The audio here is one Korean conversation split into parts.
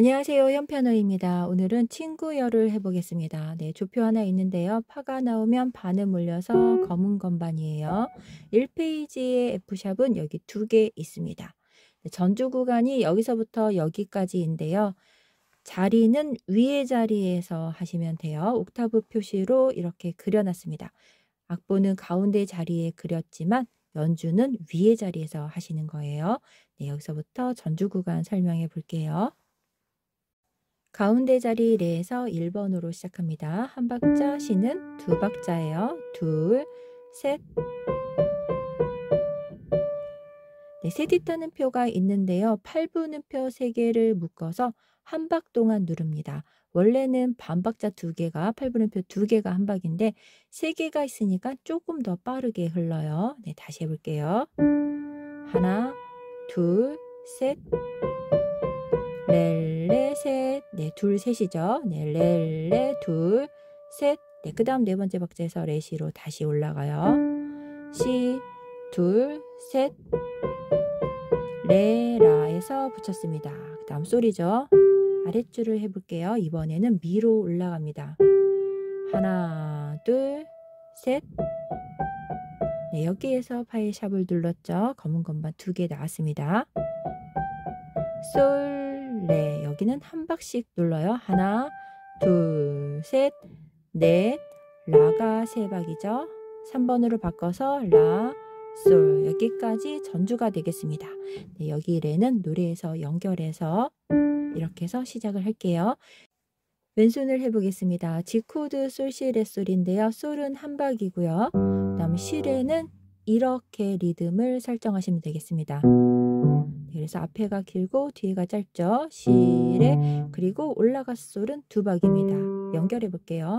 안녕하세요. 현편호입니다. 오늘은 친구열을 해보겠습니다. 네, 조표 하나 있는데요. 파가 나오면 반을 몰려서 검은 건반이에요. 1페이지의 F샵은 여기 2개 있습니다. 네, 전주 구간이 여기서부터 여기까지인데요. 자리는 위의 자리에서 하시면 돼요. 옥타브 표시로 이렇게 그려놨습니다. 악보는 가운데 자리에 그렸지만 연주는 위의 자리에서 하시는 거예요. 네, 여기서부터 전주 구간 설명해 볼게요. 가운데 자리 레에서 1번으로 시작합니다. 한 박자, 시는 두 박자예요. 둘, 셋. 네, 셋있다는 표가 있는데요. 8분음표 3개를 묶어서 한 박 동안 누릅니다. 원래는 반박자 2개가 8분음표 2개가 한 박인데 3개가 있으니까 조금 더 빠르게 흘러요. 네, 다시 해볼게요. 하나, 둘, 셋. 렐레 셋. 네, 둘 셋이죠. 네, 렐레 둘 셋. 네, 그 다음 네 번째 박자에서 레시로 다시 올라가요. 시 둘 셋. 레라에서 붙였습니다. 그 다음 솔이죠. 아랫줄을 해볼게요. 이번에는 미로 올라갑니다. 하나 둘 셋. 네, 여기에서 파의 샵을 눌렀죠. 검은 건반 2개 나왔습니다. 솔 레, 여기는 한 박씩 눌러요. 하나 둘 셋 넷. 라가 3박이죠. 3번으로 바꿔서 라 솔, 여기까지 전주가 되겠습니다. 네, 여기 레는 노래에서 연결해서 이렇게 해서 시작을 할게요. 왼손을 해보겠습니다. G 코드 솔 시 레 솔인데요. 솔은 한 박이고요. 그 다음 시 레는 이렇게 리듬을 설정하시면 되겠습니다. 그래서 앞에가 길고 뒤에가 짧죠. 시 레, 그리고 올라가 솔은 2박입니다. 연결해 볼게요.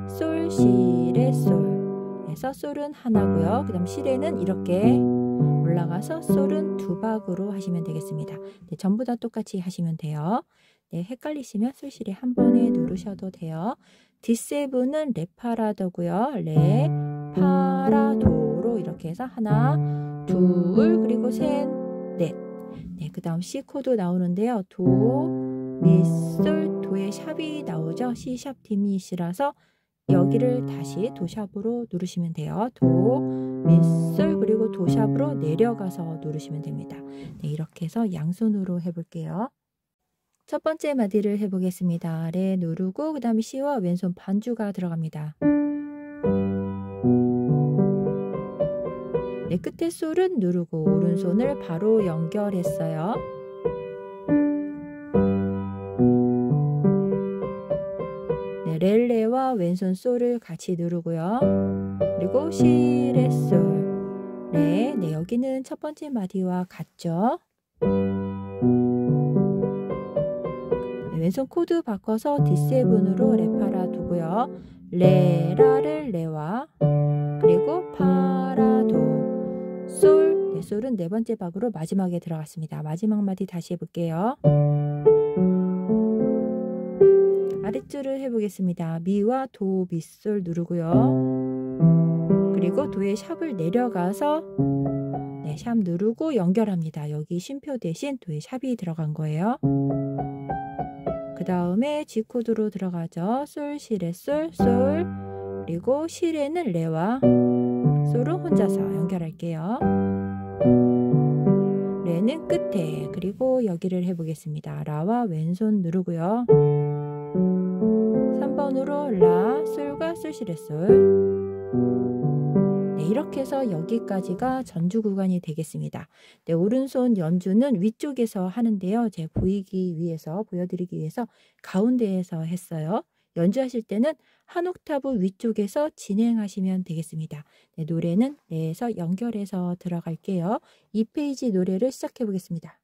솔 시 레 솔. 그래서 솔은 하나고요. 그 다음 시 레는 이렇게 올라가서 솔은 2박으로 하시면 되겠습니다. 네, 전부 다 똑같이 하시면 돼요. 네, 헷갈리시면 솔 시 레 한 번에 누르셔도 돼요. D7은 레파라도고요. 레 파라도로 이렇게 해서 하나 둘 그리고 셋 넷. 네, 그 다음 C 코드 나오는데요. 도, 미, 솔, 도의 샵이 나오죠. C 샵 디미시라서 여기를 다시 도샵으로 누르시면 돼요. 도, 미, 솔, 그리고 도샵으로 내려가서 누르시면 됩니다. 네, 이렇게 해서 양손으로 해볼게요. 첫 번째 마디를 해보겠습니다. 레 누르고 그 다음에 C와 왼손 반주가 들어갑니다. 네, 끝에 솔은 누르고 오른손을 바로 연결했어요. 네, 렐레와 왼손 솔을 같이 누르고요. 그리고 시, 레, 솔. 네, 여기는 첫 번째 마디와 같죠. 네, 왼손 코드 바꿔서 D7으로 레파라 두고요. 레라를 레와 그리고 파라도 솔. 네, 솔은 네 번째 박으로 마지막에 들어갔습니다. 마지막 마디 다시 해볼게요. 아랫줄을 해보겠습니다. 미와 도, 미, 솔 누르고요. 그리고 도의 샵을 내려가서 네, 샵 누르고 연결합니다. 여기 쉼표 대신 도의 샵이 들어간 거예요. 그 다음에 G 코드로 들어가죠. 솔, 시, 레, 솔, 솔. 그리고 시, 레는 레와 솔은 혼자서 연결할게요. 레는 끝에, 그리고 여기를 해보겠습니다. 라와 왼손 누르고요. 3번으로 라, 솔과 솔, 시, 레, 솔. 네, 이렇게 해서 여기까지가 전주 구간이 되겠습니다. 네, 오른손 연주는 위쪽에서 하는데요. 제가 보여드리기 위해서 가운데에서 했어요. 연주하실 때는 한 옥타브 위쪽에서 진행하시면 되겠습니다. 네, 노래는 레에서 연결해서 들어갈게요. 2페이지 노래를 시작해 보겠습니다.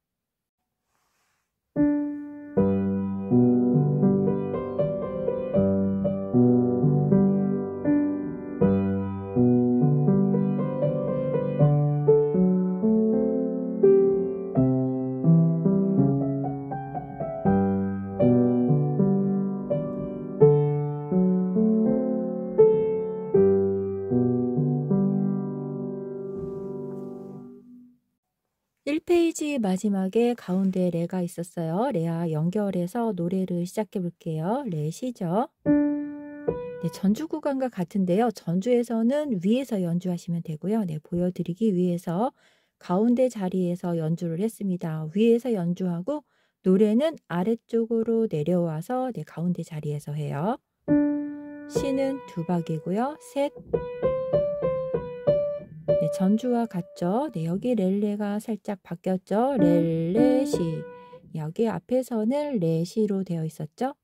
1페이지 마지막에 가운데 레가 있었어요. 레와 연결해서 노래를 시작해 볼게요. 레 시죠. 네, 전주 구간과 같은데요. 전주에서는 위에서 연주하시면 되고요. 네, 보여드리기 위해서 가운데 자리에서 연주를 했습니다. 위에서 연주하고 노래는 아래쪽으로 내려와서 네, 가운데 자리에서 해요. 시는 두 박이고요. 셋. 네, 전주와 같죠. 네, 여기 렐레가 살짝 바뀌었죠. 렐레 시. 여기 앞에서는 레시로 되어 있었죠.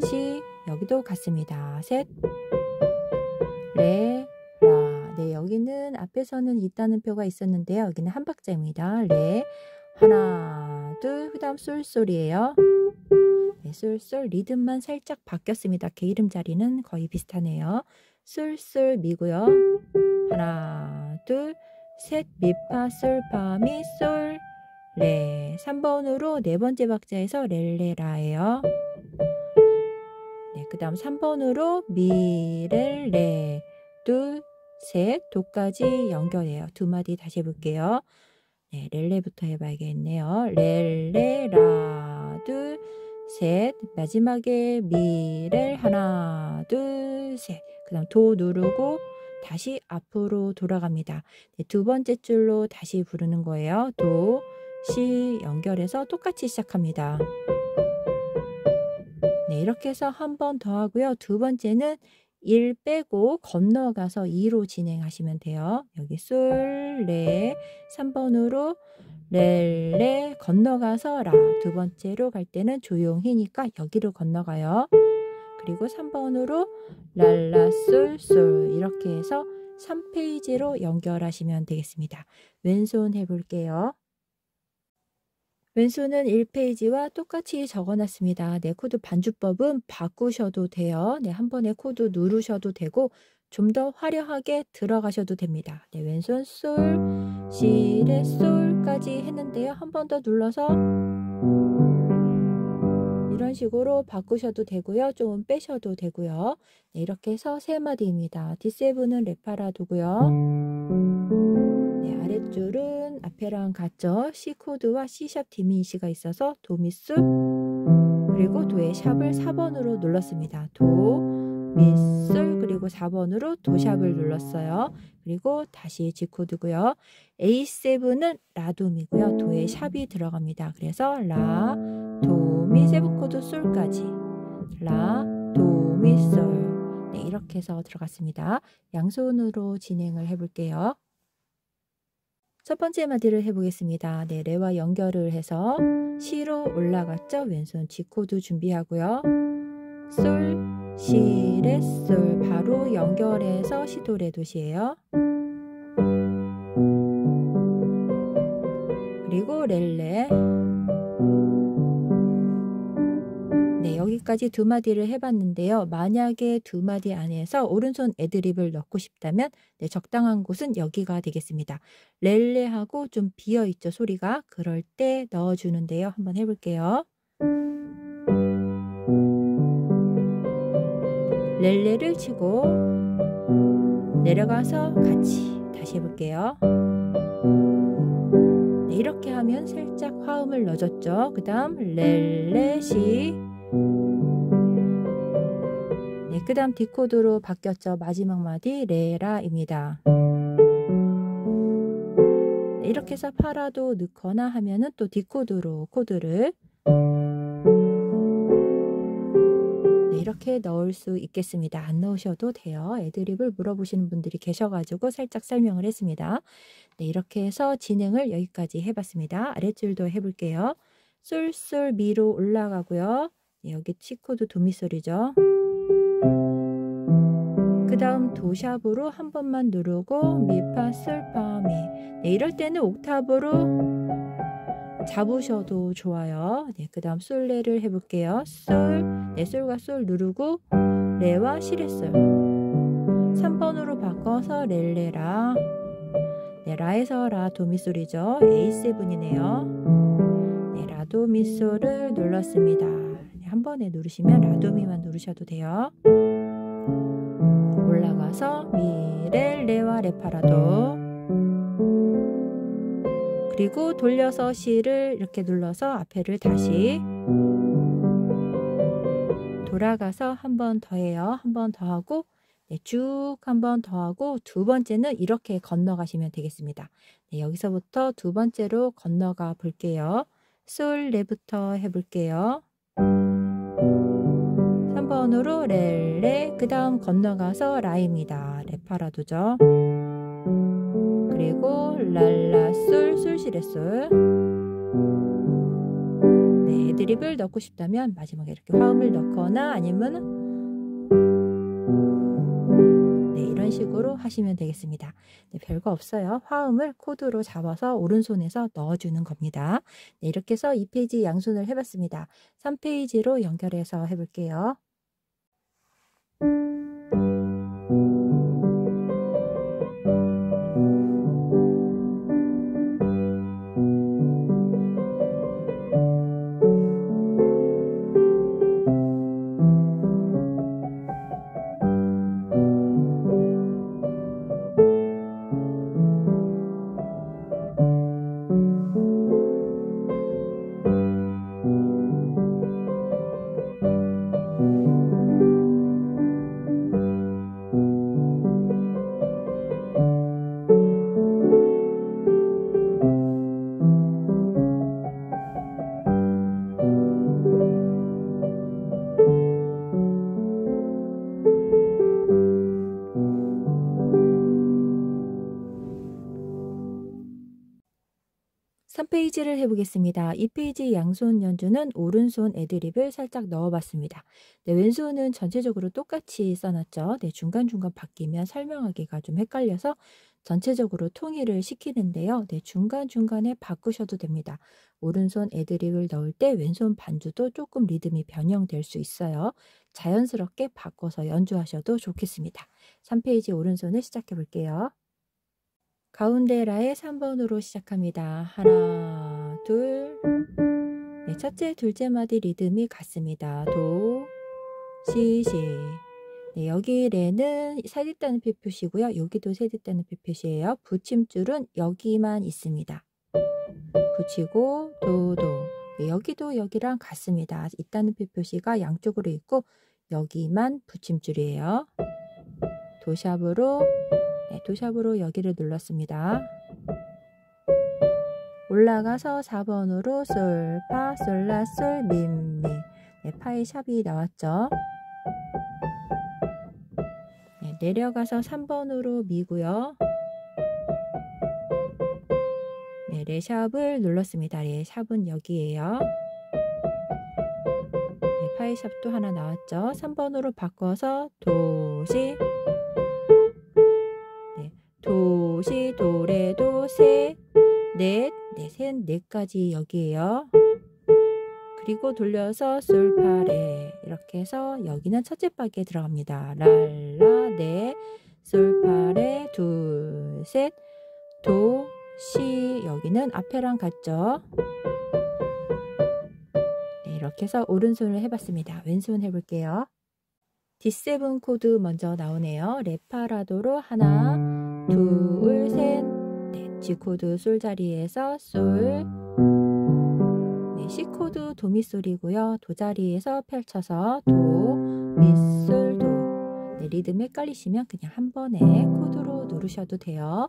시 여기도 같습니다. 셋. 레 라. 네, 여기는 앞에서는 있다는 표가 있었는데요. 여기는 한 박자입니다. 레 하나 둘 그다음 솔솔이에요. 네, 솔솔 리듬만 살짝 바뀌었습니다. 게이름 자리는 거의 비슷하네요. 솔솔 미고요. 하나 둘 셋 미파 솔파 미 솔 레. 3번으로 네 번째 박자에서 렐레라예요. 네, 그 다음 3번으로 미 렐레 둘 셋 도까지 연결해요. 두 마디 다시 해볼게요. 네, 렐레부터 해봐야겠네요. 렐레라 둘 셋 마지막에 미렐 하나 둘 셋 그 다음 도 누르고 다시 앞으로 돌아갑니다. 네, 두 번째 줄로 다시 부르는 거예요. 도, 시 연결해서 똑같이 시작합니다. 네, 이렇게 해서 한 번 더 하고요. 두 번째는 1 빼고 건너가서 2로 진행하시면 돼요. 여기 솔, 레, 3번으로 렐레 건너가서 라. 두 번째로 갈 때는 조용히니까 여기로 건너가요. 그리고 3번으로 랄라, 솔, 솔 이렇게 해서 3페이지로 연결하시면 되겠습니다. 왼손 해볼게요. 왼손은 1페이지와 똑같이 적어놨습니다. 네, 코드 반주법은 바꾸셔도 돼요. 네, 한 번에 코드 누르셔도 되고 좀 더 화려하게 들어가셔도 됩니다. 네, 왼손 솔, 시, 레, 솔까지 했는데요. 한 번 더 눌러서 이런 식으로 바꾸셔도 되고요. 좀 빼셔도 되고요. 네, 이렇게 해서 세 마디입니다. D7은 레파라 두고요. 네, 아랫줄은 앞에랑 같죠. C 코드와 C샵 디미니시가 있어서 도, 미, 솔 그리고 도의 샵을 4번으로 눌렀습니다. 도, 미, 솔 그리고 4번으로 도샵을 눌렀어요. 그리고 다시 G 코드고요. A7은 라도미고요. 도의 샵이 들어갑니다. 그래서 라, 도, 미, 세븐 코드 솔까지 라, 도, 미, 솔 네, 이렇게 해서 들어갔습니다. 양손으로 진행을 해볼게요. 첫 번째 마디를 해보겠습니다. 네, 레와 연결을 해서 시로 올라갔죠. 왼손 G 코드 준비하고요. 솔, 시, 레, 솔 바로 연결해서 시도 레 도시예요. 그리고 렐레. 네, 여기까지 두 마디를 해봤는데요. 만약에 두 마디 안에서 오른손 애드립을 넣고 싶다면 네, 적당한 곳은 여기가 되겠습니다. 렐레하고 좀 비어있죠, 소리가. 그럴 때 넣어주는데요. 한번 해볼게요. 렐레를 치고 내려가서 같이 다시 해볼게요. 네, 이렇게 하면 살짝 화음을 넣어줬죠. 그 다음 렐레, 시 네, 그 다음 D코드로 바뀌었죠. 마지막 마디 레라입니다. 네, 이렇게 해서 파라도 넣거나 하면은 또 D코드로 코드를 네, 이렇게 넣을 수 있겠습니다. 안 넣으셔도 돼요. 애드립을 물어보시는 분들이 계셔가지고 살짝 설명을 했습니다. 네, 이렇게 해서 진행을 여기까지 해봤습니다. 아랫줄도 해볼게요. 솔, 솔, 미로 올라가고요. 네, 여기 C코드 도미솔이죠. 그 다음 도샵으로 한 번만 누르고 미파, 솔, 파, 미. 네, 이럴 때는 옥탑으로 잡으셔도 좋아요. 네, 그 다음 솔레를 해볼게요. 솔, 네, 솔과 솔 누르고 레와 시레솔 3번으로 바꿔서 렐레라. 네, 라에서 라 도미솔이죠. A7이네요. 네, 라도미솔을 눌렀습니다. 네, 한 번에 누르시면 라도미만 누르셔도 돼요. 올라가서 미, 렐, 레와 레파라도 그리고 돌려서 C를 이렇게 눌러서 앞에를 다시 돌아가서 한 번 더 해요. 한 번 더 하고 네, 쭉 한 번 더 하고 두 번째는 이렇게 건너가시면 되겠습니다. 네, 여기서부터 두 번째로 건너가 볼게요. 솔, 레부터 해볼게요. 3번으로 레, 레, 그 다음 건너가서 라입니다. 레파라도죠. 그리고 랄라, 솔, 솔, 시레, 솔. 네, 애드립을 넣고 싶다면 마지막에 이렇게 화음을 넣거나 아니면 네, 이런 식으로 하시면 되겠습니다. 네, 별거 없어요. 화음을 코드로 잡아서 오른손에서 넣어주는 겁니다. 네, 이렇게 해서 2페이지 양손을 해봤습니다. 3페이지로 연결해서 해볼게요. 페이지를 해보겠습니다. 2페이지 양손 연주는 오른손 애드립을 살짝 넣어봤습니다. 네, 왼손은 전체적으로 똑같이 써놨죠. 네, 중간중간 바뀌면 설명하기가 좀 헷갈려서 전체적으로 통일을 시키는데요. 네, 중간중간에 바꾸셔도 됩니다. 오른손 애드립을 넣을 때 왼손 반주도 조금 리듬이 변형될 수 있어요. 자연스럽게 바꿔서 연주하셔도 좋겠습니다. 3페이지 오른손을 시작해 볼게요. 가운데 라의 3번으로 시작합니다. 하나, 둘. 네, 첫째, 둘째 마디 리듬이 같습니다. 도, 시, 시. 네, 여기 레는 세뒷단음 표시고요. 여기도 세뒷단음 표시예요. 붙임줄은 여기만 있습니다. 붙이고 도, 도. 네, 여기도 여기랑 같습니다. 이따는 표시가 양쪽으로 있고 여기만 붙임줄이에요. 도샵으로 네, 도샵으로 여기를 눌렀습니다. 올라가서 4번으로 솔, 파, 솔, 라, 솔, 미, 미. 네, 파의 샵이 나왔죠. 네, 내려가서 3번으로 미고요. 네, 레샵을 눌렀습니다. 레샵은 여기에요. 네, 파의 샵도 하나 나왔죠. 3번으로 바꿔서 도시, 도시, 도레, 도, 셋, 넷, 네, 셋, 넷까지 여기에요. 그리고 돌려서 솔, 파, 레 이렇게 해서 여기는 첫째 바퀴에 들어갑니다. 랄라, 네, 솔, 파, 레, 둘, 셋, 도, 시 여기는 앞에랑 같죠. 네, 이렇게 해서 오른손을 해봤습니다. 왼손 해볼게요. D7 코드 먼저 나오네요. 레파라도로 하나, 둘, 셋, 넷. G 코드 솔 자리에서 솔. 네, C 코드 도미솔이고요. 도 자리에서 펼쳐서 도, 미솔, 도. 네, 리듬 헷갈리시면 그냥 한 번에 코드로 누르셔도 돼요.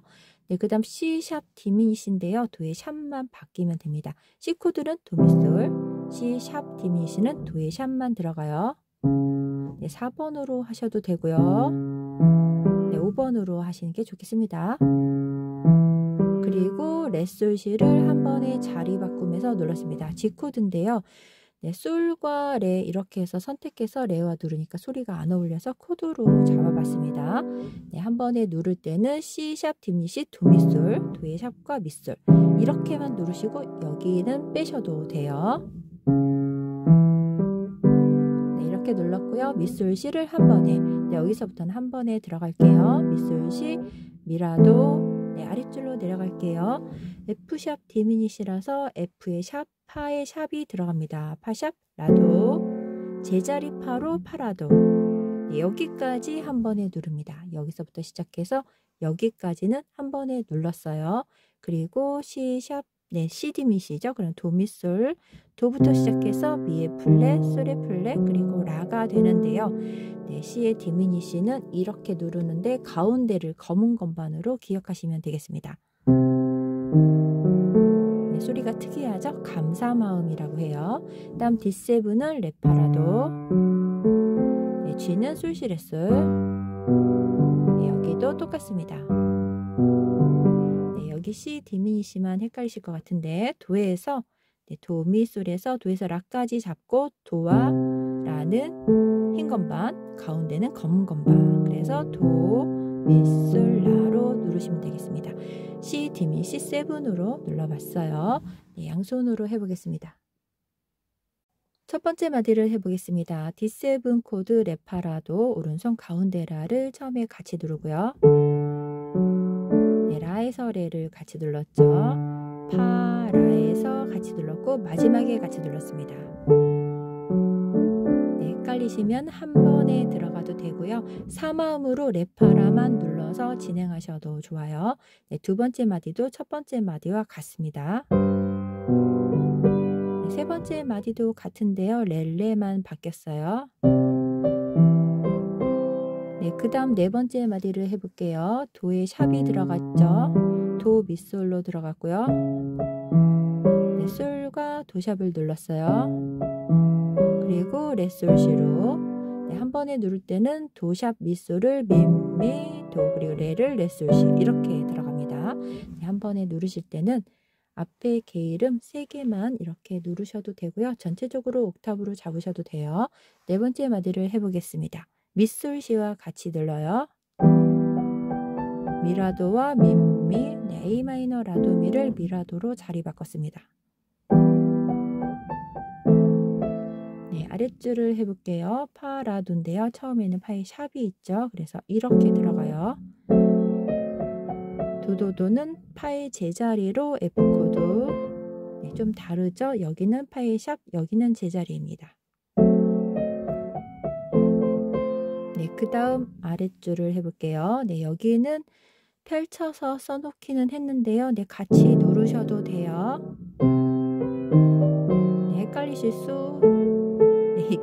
네, 그 다음 C 샵 디미니시인데요. 도의 샵만 바뀌면 됩니다. C 코드는 도미솔, C 샵 디미니시는 도의 샵만 들어가요. 네, 4번으로 하셔도 되고요. 네, 5번으로 하시는 게 좋겠습니다. 그리고 레솔시를 한 번에 자리 바꾸면서 눌렀습니다. G 코드인데요. 네, 솔과 레 이렇게 해서 선택해서 레와 누르니까 소리가 안 어울려서 코드로 잡아봤습니다. 네, 한 번에 누를 때는 C 샵 디미시 도미솔, 도의 샵과 미솔 이렇게만 누르시고 여기는 빼셔도 돼요. 이렇게 눌렀고요. 미솔시를 한 번에 네, 여기서부터는 한 번에 들어갈게요. 미솔시, 미라도 네, 아랫줄로 내려갈게요. F샵 디미니시라서 F의 샵, 파의 샵이 들어갑니다. 파샵, 라도 제자리 파로 파라도 네, 여기까지 한 번에 누릅니다. 여기서부터 시작해서 여기까지는 한 번에 눌렀어요. 그리고 C샵 네, C, D, 미, C죠. 그럼 도, 미, 솔, 도부터 시작해서 미의 플랫, 솔의 플랫, 그리고 라가 되는데요. 네, C의 디미니시는 이렇게 누르는데 가운데를 검은 건반으로 기억하시면 되겠습니다. 네, 소리가 특이하죠? 감사 마음이라고 해요. 다음 D7은 레파라도, 네, G는 솔시 레솔, 네, 여기도 똑같습니다. 네, 여기 C 디미니시만 헷갈리실 것 같은데 도에서 네, 도, 미, 솔에서 도에서 라까지 잡고 도와 라는 흰 건반, 가운데는 검은 건반. 그래서 도, 미, 솔, 라로 누르시면 되겠습니다. C, 디미, C7으로 눌러봤어요. 네, 양손으로 해보겠습니다. 첫 번째 마디를 해보겠습니다. D7 코드 레파라도 오른손 가운데 라를 처음에 같이 누르고요. 네, 라에서 레를 같이 눌렀죠. 파, 라에서 같이 눌렀고 마지막에 같이 눌렀습니다. 네, 헷갈리시면 한 번에 들어가도 되고요. 사마음으로 레파라만 눌러서 진행하셔도 좋아요. 네, 두 번째 마디도 첫 번째 마디와 같습니다. 네, 세 번째 마디도 같은데요. 렐레만 바뀌었어요. 네, 그 다음 네 번째 마디를 해볼게요. 도에 샵이 들어갔죠. 도, 미, 솔로 들어갔고요. 네, 솔과 도샵을 눌렀어요. 그리고 레, 솔, 시로 네, 한 번에 누를 때는 도샵, 미, 솔을 미, 도, 그리고 레를 레, 솔, 시 이렇게 들어갑니다. 네, 한 번에 누르실 때는 앞에 개 이름 3개만 이렇게 누르셔도 되고요. 전체적으로 옥타브로 잡으셔도 돼요. 네 번째 마디를 해보겠습니다. 미, 솔, 시와 같이 눌러요. 미라도와 미, 네, A 마이너 라도 미를 미라도로 자리 바꿨습니다. 네, 아랫줄을 해볼게요. 파, 라도인데요. 처음에는 파에 샵이 있죠. 그래서 이렇게 들어가요. 도도도는 파의 제자리로 F 코드. 네, 좀 다르죠? 여기는 파의 샵, 여기는 제자리입니다. 네, 그 다음 아랫줄을 해볼게요. 네, 여기는 펼쳐서 써놓기는 했는데요. 네, 같이 누르셔도 돼요. 네, 헷갈리실 수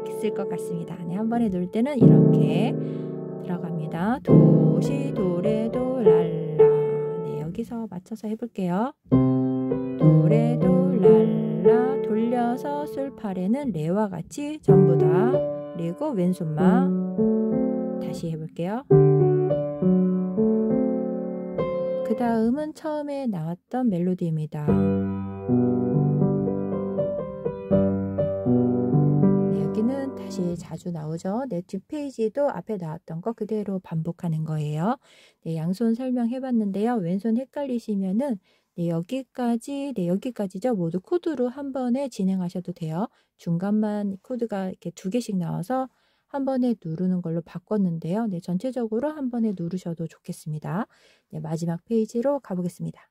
있을 것 같습니다. 네, 한 번에 누를 때는 이렇게 들어갑니다. 도, 시, 도, 레, 도, 랄라. 네, 여기서 맞춰서 해볼게요. 도, 레, 도, 랄라. 돌려서 솔파레는 레와 같이 전부 다. 그리고 왼손만 다시 해볼게요. 그 다음은 처음에 나왔던 멜로디입니다. 여기는 다시 자주 나오죠. 네, 뒷페이지도 앞에 나왔던 거 그대로 반복하는 거예요. 네, 양손 설명해 봤는데요. 왼손 헷갈리시면은 네, 여기까지죠. 모두 코드로 한 번에 진행하셔도 돼요. 중간만 코드가 이렇게 2개씩 나와서 한 번에 누르는 걸로 바꿨는데요. 네, 전체적으로 한 번에 누르셔도 좋겠습니다. 네, 마지막 페이지로 가보겠습니다.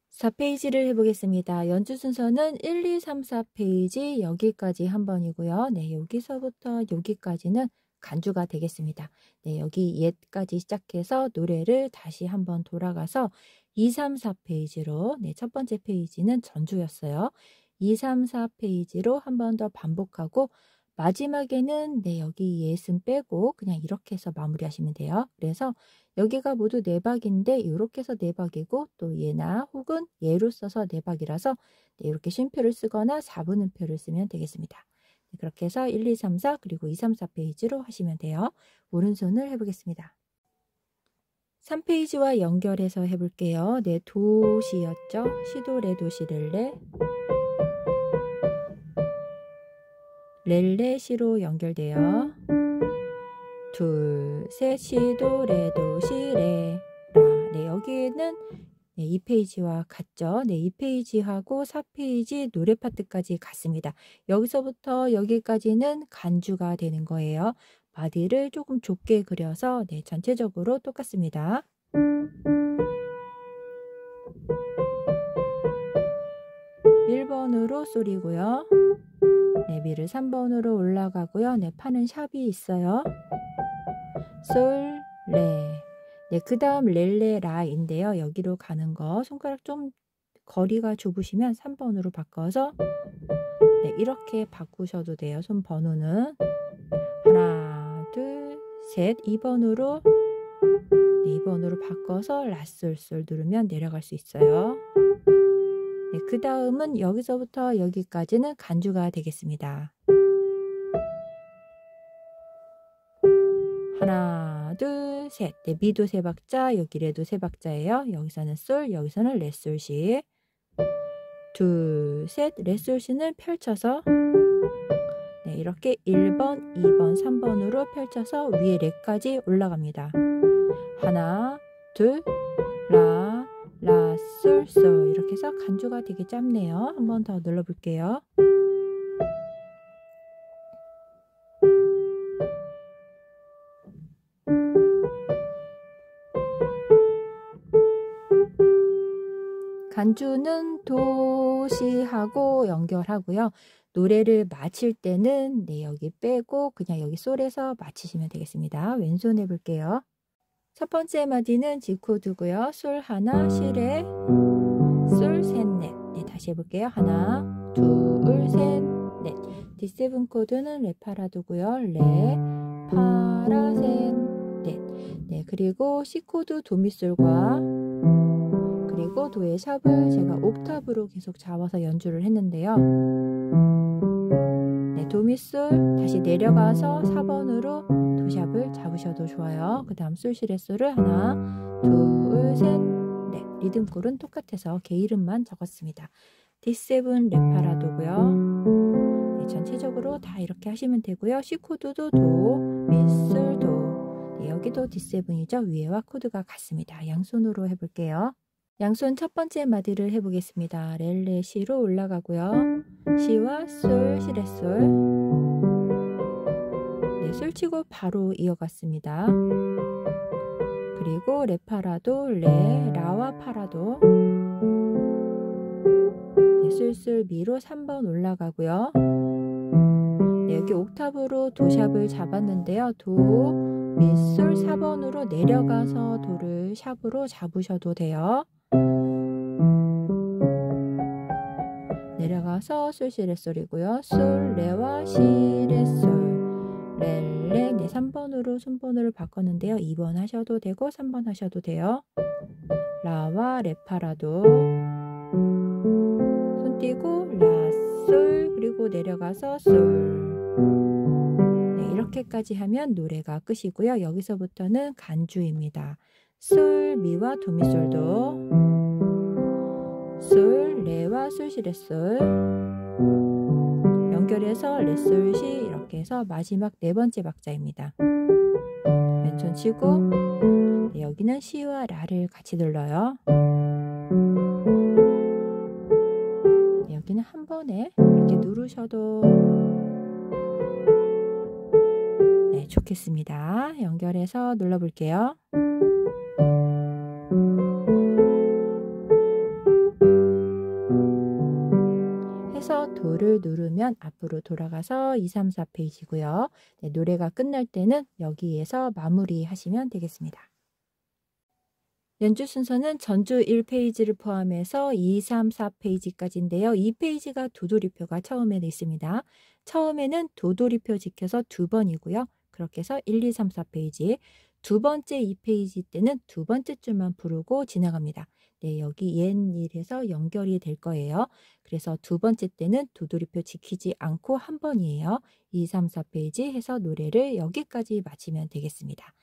사 페이지를 해보겠습니다. 연주 순서는 1, 2, 3, 4페이지 여기까지 한 번이고요. 네, 여기서부터 여기까지는 간주가 되겠습니다. 네, 여기 옛까지 시작해서 노래를 다시 한번 돌아가서 2, 3, 4페이지로 네, 첫 번째 페이지는 전주였어요. 2, 3, 4페이지로 한 번 더 반복하고 마지막에는 네, 여기 옛은 빼고 그냥 이렇게 해서 마무리하시면 돼요. 그래서 여기가 모두 4박인데 이렇게 해서 4박이고 또 얘나 혹은 얘로 써서 4박이라서 네, 이렇게 쉼표를 쓰거나 4분음표를 쓰면 되겠습니다. 네, 그렇게 해서 1, 2, 3, 4 그리고 2, 3, 4페이지로 하시면 돼요. 오른손을 해보겠습니다. 3페이지와 연결해서 해볼게요. 네, 도시였죠. 시도, 레, 도시, 렐레. 렐레, 시로 연결돼요. 둘, 셋, 시도, 레, 도, 시, 레, 라. 네, 여기에는 네, 2페이지와 같죠. 네, 2페이지하고 4페이지 노래 파트까지 같습니다. 여기서부터 여기까지는 간주가 되는 거예요. 바디를 조금 좁게 그려서 네, 전체적으로 똑같습니다. 1번으로 솔이고요. 네, 미를 3번으로 올라가고요. 네, 파는 샵이 있어요. 솔, 레. 네, 그 다음 렐레, 라인데요. 여기로 가는 거 손가락 좀 거리가 좁으시면 3번으로 바꿔서 네, 이렇게 바꾸셔도 돼요. 손 번호는 하나, 둘, 셋. 2번으로 네, 2번으로 바꿔서 라솔솔 누르면 내려갈 수 있어요. 네, 그 다음은 여기서부터 여기까지는 간주가 되겠습니다. 하나, 둘, 셋. 네, 미도 3박자, 여기 레도 3박자예요. 여기서는 솔, 여기서는 레솔시. 둘, 셋. 레솔시는 펼쳐서 네, 이렇게 1번, 2번, 3번으로 펼쳐서 위에 레까지 올라갑니다. 하나, 둘, 라, 라, 솔, 솔. 이렇게 해서 간주가 되게 짧네요. 한 번 더 눌러볼게요. 간주는 도시하고 연결하고요. 노래를 마칠 때는 네, 여기 빼고 그냥 여기 솔에서 마치시면 되겠습니다. 왼손 해볼게요. 첫 번째 마디는 G 코드고요. 솔 하나, 시레, 솔, 셋, 넷. 네, 다시 해볼게요. 하나, 둘, 셋, 넷. D7 코드는 레 파라도고요. 레, 파라, 셋, 넷. 네, 그리고 C 코드 도미솔과 그리고 도의 샵을 제가 옥타브로 계속 잡아서 연주를 했는데요. 네, 도미솔 다시 내려가서 4번으로 도샵을 잡으셔도 좋아요. 그 다음 솔, 시, 레, 솔을 하나, 둘, 셋, 넷. 리듬골은 똑같아서 개 이름만 적었습니다. D7 레 파라도고요. 네, 전체적으로 다 이렇게 하시면 되고요. C 코드도 도, 미, 솔, 도. 네, 여기도 D7이죠. 위에와 코드가 같습니다. 양손으로 해볼게요. 양손 첫 번째 마디를 해보겠습니다. 렐레 시로 올라가고요. 시와 솔, 시, 레, 솔. 네, 솔 치고 바로 이어갔습니다. 그리고 레 파라도, 레, 라와 파라도. 네, 솔, 솔, 미로 3번 올라가고요. 네, 여기 옥타브로 도샵을 잡았는데요. 도, 미, 솔 4번으로 내려가서 도를 샵으로 잡으셔도 돼요. 내려가서 솔, 시, 레, 솔이고요. 솔, 레와 시, 레, 솔, 레, 레. 네, 3번으로 손번호를 바꿨는데요. 2번 하셔도 되고 3번 하셔도 돼요. 라와 레 파라도. 손 띄고 라, 솔, 그리고 내려가서 솔. 네, 이렇게까지 하면 노래가 끝이고요. 여기서부터는 간주입니다. 솔, 미와 도미솔도. 솔, 레와 솔, 시, 레, 솔. 연결해서 레, 솔, 시 이렇게 해서 마지막 네 번째 박자입니다. 왼손 치고 네, 여기는 시와 라를 같이 눌러요. 네, 여기는 한 번에 이렇게 누르셔도 네, 좋겠습니다. 연결해서 눌러볼게요. 해서 도를 누르면 앞으로 돌아가서 2, 3, 4페이지고요. 네, 노래가 끝날 때는 여기에서 마무리 하시면 되겠습니다. 연주 순서는 전주 1페이지를 포함해서 2, 3, 4페이지까지인데요. 2페이지가 도돌이표가 처음에는 있습니다. 처음에는 도돌이표 지켜서 2번이고요. 그렇게 해서 1, 2, 3, 4페이지. 두 번째 2페이지 때는 두 번째 줄만 부르고 지나갑니다. 네, 여기 옛일에서 연결이 될 거예요. 그래서 두 번째 때는 도돌이표 지키지 않고 한 번이에요. 2, 3, 4페이지 해서 노래를 여기까지 마치면 되겠습니다.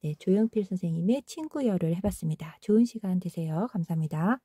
네, 조영필 선생님의 친구여를 해봤습니다. 좋은 시간 되세요. 감사합니다.